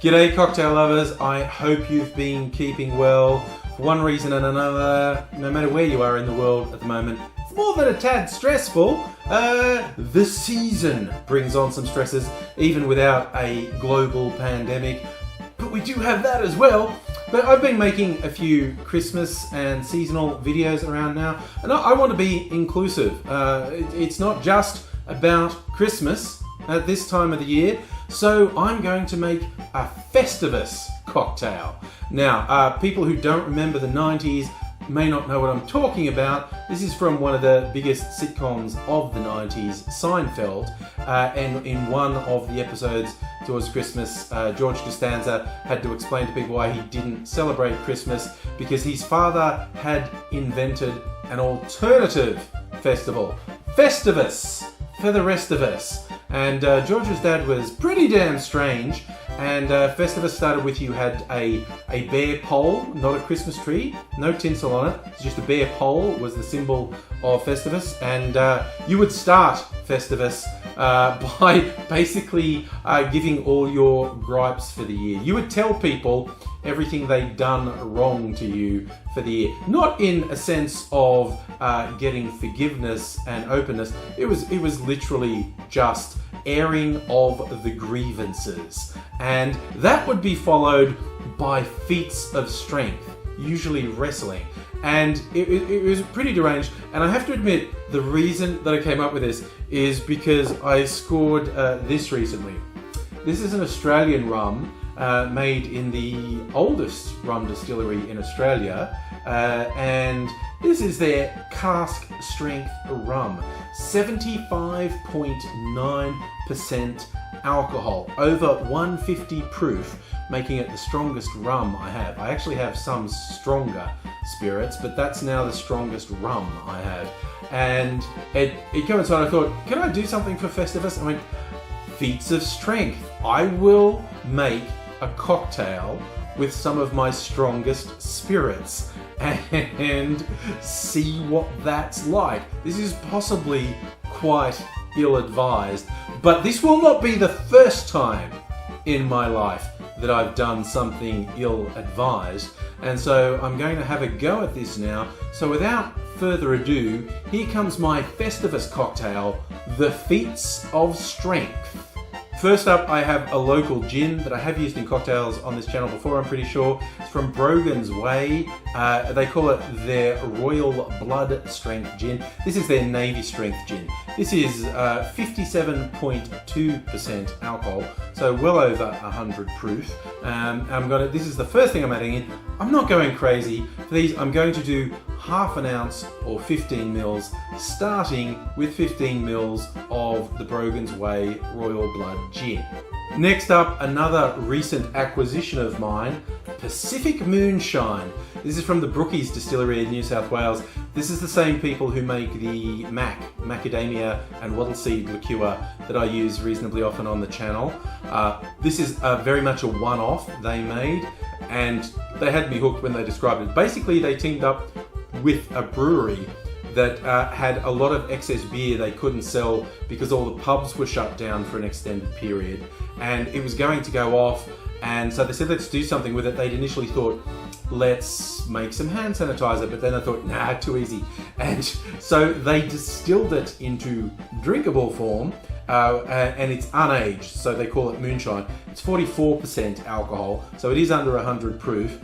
G'day cocktail lovers, I hope you've been keeping well. For one reason and another, no matter where you are in the world at the moment, it's more than a tad stressful. The season brings on some stresses, even without a global pandemic. But we do have that as well. But I've been making a few Christmas and seasonal videos around now, and I want to be inclusive. It's not just about Christmas at this time of the year, so I'm going to make a Festivus cocktail. Now, people who don't remember the 90s may not know what I'm talking about. This is from one of the biggest sitcoms of the 90s, Seinfeld, and in one of the episodes towards Christmas, George Costanza had to explain to people why he didn't celebrate Christmas, because his father had invented an alternative festival, Festivus, for the rest of us. And George's dad was pretty damn strange, and Festivus started with you had a bare pole, not a Christmas tree, no tinsel on it, it's just a bare pole was the symbol of Festivus, and you would start Festivus by basically giving all your gripes for the year. You would tell people everything they'd done wrong to you for the year. Not in a sense of getting forgiveness and openness. It was literally just airing of the grievances. And that would be followed by feats of strength, usually wrestling. And it was pretty deranged. And I have to admit, the reason that I came up with this is because I scored this recently. This is an Australian rum made in the oldest rum distillery in Australia, and this is their cask strength rum, 75.9% alcohol, over 150 proof, making it the strongest rum I have. I actually have some stronger spirits, but that's now the strongest rum I have. And it coincided, I thought, can I do something for Festivus? I went, Feats of Strength. I will make a cocktail with some of my strongest spirits and see what that's like. This is possibly quite ill-advised, but this will not be the first time in my life that I've done something ill-advised, and so I'm going to have a go at this now. So without further ado, here comes my Festivus cocktail, the Feats of Strength. First up, I have a local gin that I have used in cocktails on this channel before, I'm pretty sure. It's from Brogan's Way. They call it their Royal Blood Strength Gin. This is their Navy Strength Gin. This is 57.2% alcohol, so well over 100 proof. This is the first thing I'm adding in. I'm not going crazy. For these, I'm going to do half an ounce or 15 mils, starting with 15 mils of the Brogan's Way Royal Blood Gin. Next up, another recent acquisition of mine, Pacific Moonshine. This is from the Brookies Distillery in New South Wales. This is the same people who make the macadamia and wattle seed liqueur that I use reasonably often on the channel. This is very much a one-off they made, and they had me hooked when they described it. Basically, they teamed up with a brewery that had a lot of excess beer they couldn't sell because all the pubs were shut down for an extended period, and it was going to go off, and so they said, let's do something with it. They'd initially thought, let's make some hand sanitizer, but then I thought, nah, too easy. And so they distilled it into drinkable form, and it's unaged, so they call it moonshine. It's 44% alcohol, so it is under 100 proof,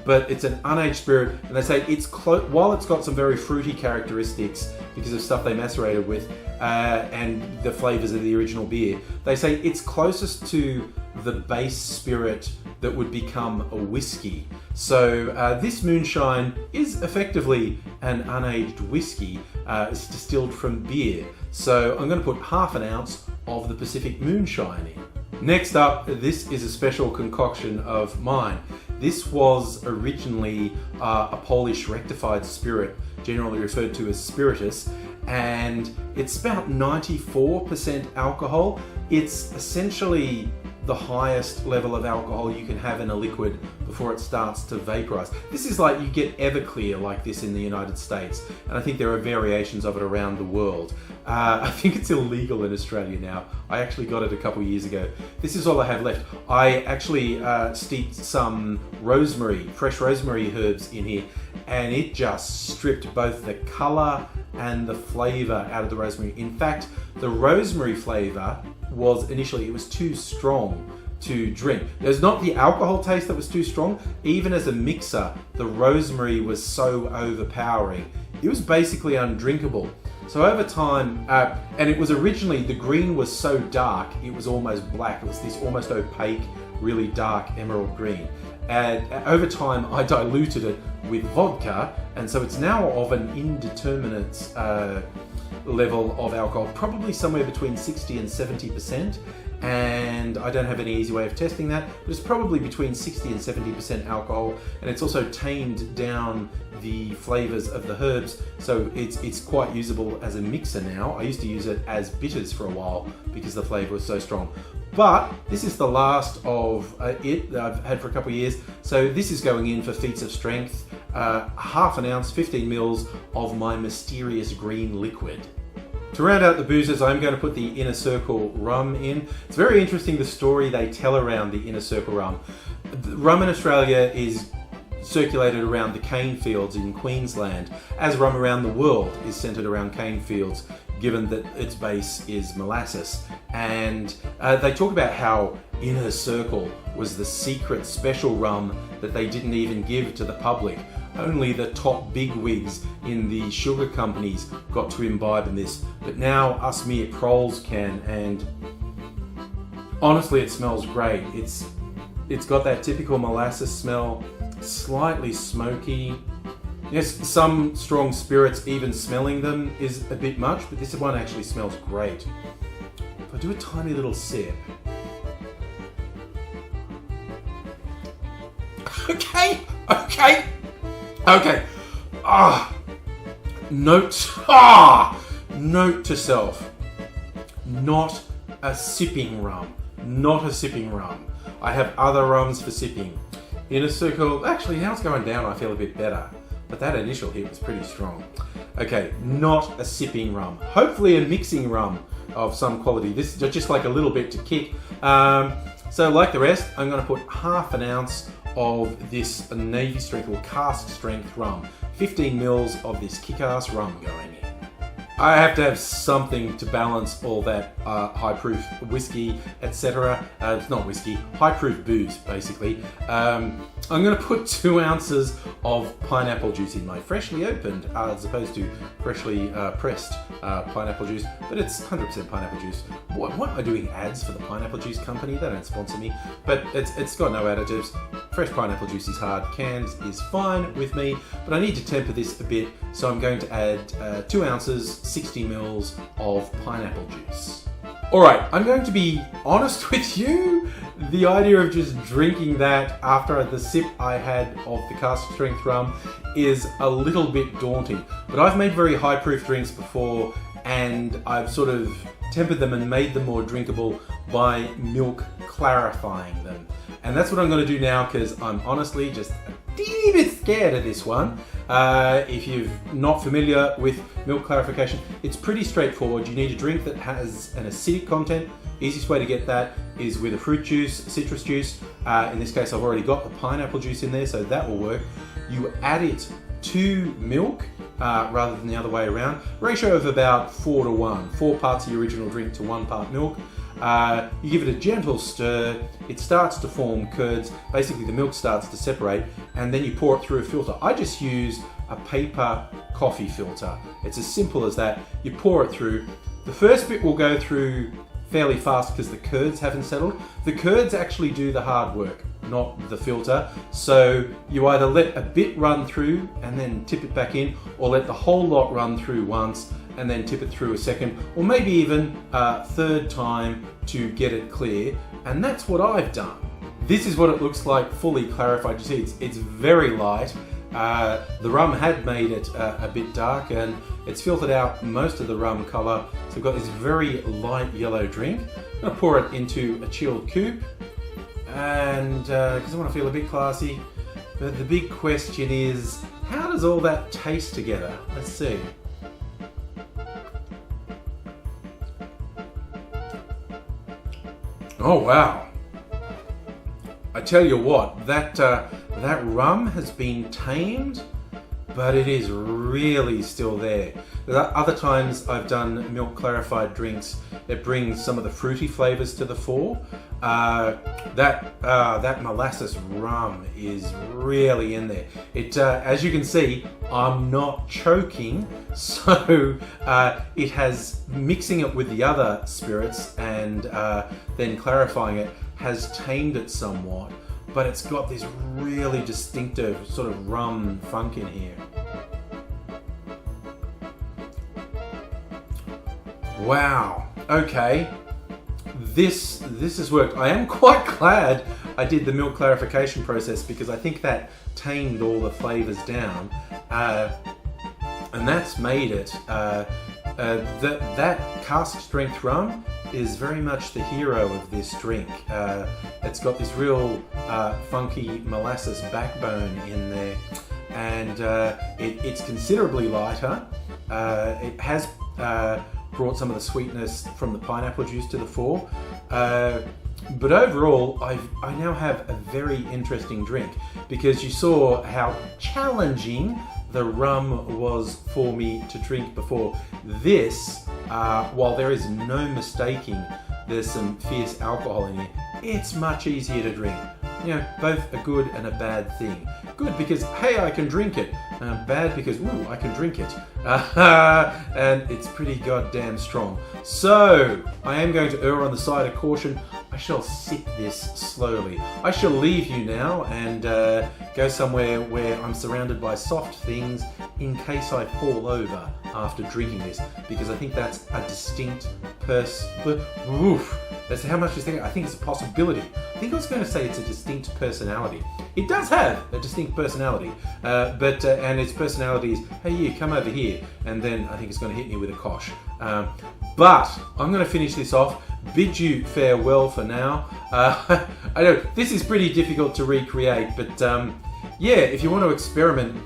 but it's an unaged spirit, and they say it's while it's got some very fruity characteristics because of stuff they macerated with, and the flavors of the original beer, they say it's closest to the base spirit that would become a whiskey. So this moonshine is effectively an unaged whiskey. It's distilled from beer. So I'm going to put half an ounce of the Pacific Moonshine in. Next up, this is a special concoction of mine. This was originally a Polish rectified spirit, generally referred to as spiritus, and it's about 94% alcohol. It's essentially the highest level of alcohol you can have in a liquid before it starts to vaporize. This is like you get Everclear like this in the United States, and I think there are variations of it around the world. I think it's illegal in Australia now. I actually got it a couple years ago. This is all I have left. I actually steeped some rosemary, fresh rosemary herbs in here, and it just stripped both the color and the flavor out of the rosemary. In fact, the rosemary flavor was initially, it was too strong to drink. There's not the alcohol taste that was too strong. Even as a mixer, the rosemary was so overpowering. It was basically undrinkable. So over time, and it was originally, the green was so dark, it was almost black. It was this almost opaque, really dark emerald green. And over time, I diluted it with vodka, and so it's now of an indeterminate level of alcohol, probably somewhere between 60 and 70%. And I don't have any easy way of testing that, but it's probably between 60 and 70% alcohol, and it's also tamed down the flavors of the herbs, so it's quite usable as a mixer now. I used to use it as bitters for a while because the flavor was so strong. But this is the last of it that I've had for a couple of years, so this is going in for Feats of Strength, half an ounce, 15 mils of my mysterious green liquid. To round out the boozes, I'm going to put the Inner Circle rum in. It's very interesting the story they tell around the Inner Circle rum. The rum in Australia is circulated around the cane fields in Queensland, as rum around the world is centered around cane fields, given that its base is molasses. And they talk about how Inner Circle was the secret special rum that they didn't even give to the public. Only the top bigwigs in the sugar companies got to imbibe in this, but now us mere proles can, and honestly it smells great. It's got that typical molasses smell, slightly smoky. Yes, some strong spirits, even smelling them is a bit much, but this one actually smells great. If I do a tiny little sip. Okay. Note to self. Not a sipping rum. I have other rums for sipping. Inner Circle, actually now it's going down, I feel a bit better. But that initial hit was pretty strong. Okay, not a sipping rum. Hopefully a mixing rum of some quality. This is just like a little bit to kick. So like the rest, I'm going to put half an ounce of this Navy strength or cask strength rum. 15 mils of this kick-ass rum going in. I have to have something to balance all that high proof whiskey, etc. It's not whiskey, high proof booze basically. I'm going to put 2 ounces of pineapple juice in, my freshly opened as opposed to freshly pressed pineapple juice, but it's 100% pineapple juice. What am I doing ads for the pineapple juice company? They don't sponsor me, but it's got no additives. Fresh pineapple juice is hard, canned is fine with me, but I need to temper this a bit, so I'm going to add 2 ounces, 60 mils of pineapple juice. Alright, I'm going to be honest with you. The idea of just drinking that after the sip I had of the cask strength rum is a little bit daunting. But I've made very high proof drinks before, and I've sort of tempered them and made them more drinkable by milk clarifying them. And that's what I'm going to do now, because I'm honestly just a teeny bit scared of this one. If you're not familiar with milk clarification, it's pretty straightforward. You need a drink that has an acidic content. Easiest way to get that is with a fruit juice, citrus juice. In this case, I've already got the pineapple juice in there, so that will work. You add it to milk rather than the other way around. Ratio of about 4 to 1. 4 parts of the original drink to 1 part milk. You give it a gentle stir, it starts to form curds, basically the milk starts to separate, and then you pour it through a filter. I just use a paper coffee filter. It's as simple as that. You pour it through. The first bit will go through fairly fast because the curds haven't settled. The curds actually do the hard work, not the filter. So you either let a bit run through and then tip it back in, or let the whole lot run through once and then tip it through a second, or maybe even a third time to get it clear. And that's what I've done. This is what it looks like fully clarified. You see, it's very light. The rum had made it a bit dark, and it's filtered out most of the rum colour. So we've got this very light yellow drink. I'm I'm gonna pour it into a chilled coupe, and because I want to feel a bit classy. But the big question is, how does all that taste together? Let's see. Oh wow! I tell you what, that rum has been tamed, but it is really still there. Other times I've done milk clarified drinks, it brings some of the fruity flavors to the fore. That molasses rum is really in there. It, as you can see, I'm not choking, so it has, mixing it with the other spirits and then clarifying it has tamed it somewhat, but it's got this really distinctive sort of rum funk in here. Wow, okay, this has worked. I am quite glad I did the milk clarification process because I think that tamed all the flavors down, and that's made it, that cask strength rum is very much the hero of this drink. It's got this real funky molasses backbone in there, and it's considerably lighter. It has brought some of the sweetness from the pineapple juice to the fore. But overall, I now have a very interesting drink because you saw how challenging the rum was for me to drink before. This, while there is no mistaking there's some fierce alcohol in here, it's much easier to drink. You know, both a good and a bad thing. Good because, hey, I can drink it. Bad because, ooh, I can drink it. And it's pretty goddamn strong. So, I am going to err on the side of caution. I shall sip this slowly. I shall leave you now and go somewhere where I'm surrounded by soft things in case I fall over after drinking this, because I think that's a distinct That's how much is there? I think it's a possibility. I think I was going to say it's a distinct personality. It does have a distinct personality, but and its personality is, hey, you come over here, and then I think it's going to hit me with a kosh. But I'm going to finish this off. Bid you farewell for now. I know this is pretty difficult to recreate, but yeah, if you want to experiment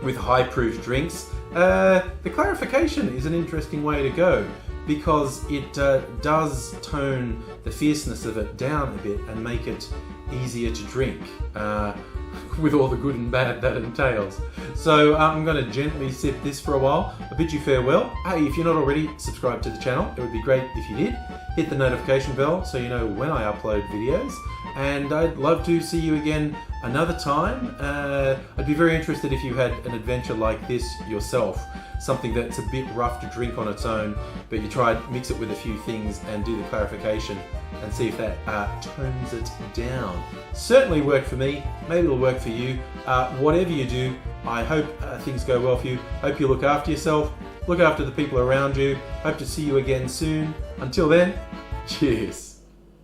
with high-proof drinks, the clarification is an interesting way to go, because it does tone the fierceness of it down a bit and make it easier to drink, with all the good and bad that entails. So I'm going to gently sip this for a while. I bid you farewell. Hey, if you're not already subscribed to the channel, it would be great if you did. Hit the notification bell so you know when I upload videos. And I'd love to see you again another time. I'd be very interested if you had an adventure like this yourself. Something that's a bit rough to drink on its own, but you try and mix it with a few things and do the clarification and see if that tones it down. Certainly worked for me, maybe it'll work for you. Whatever you do, I hope things go well for you. Hope you look after yourself, look after the people around you. Hope to see you again soon. Until then, cheers.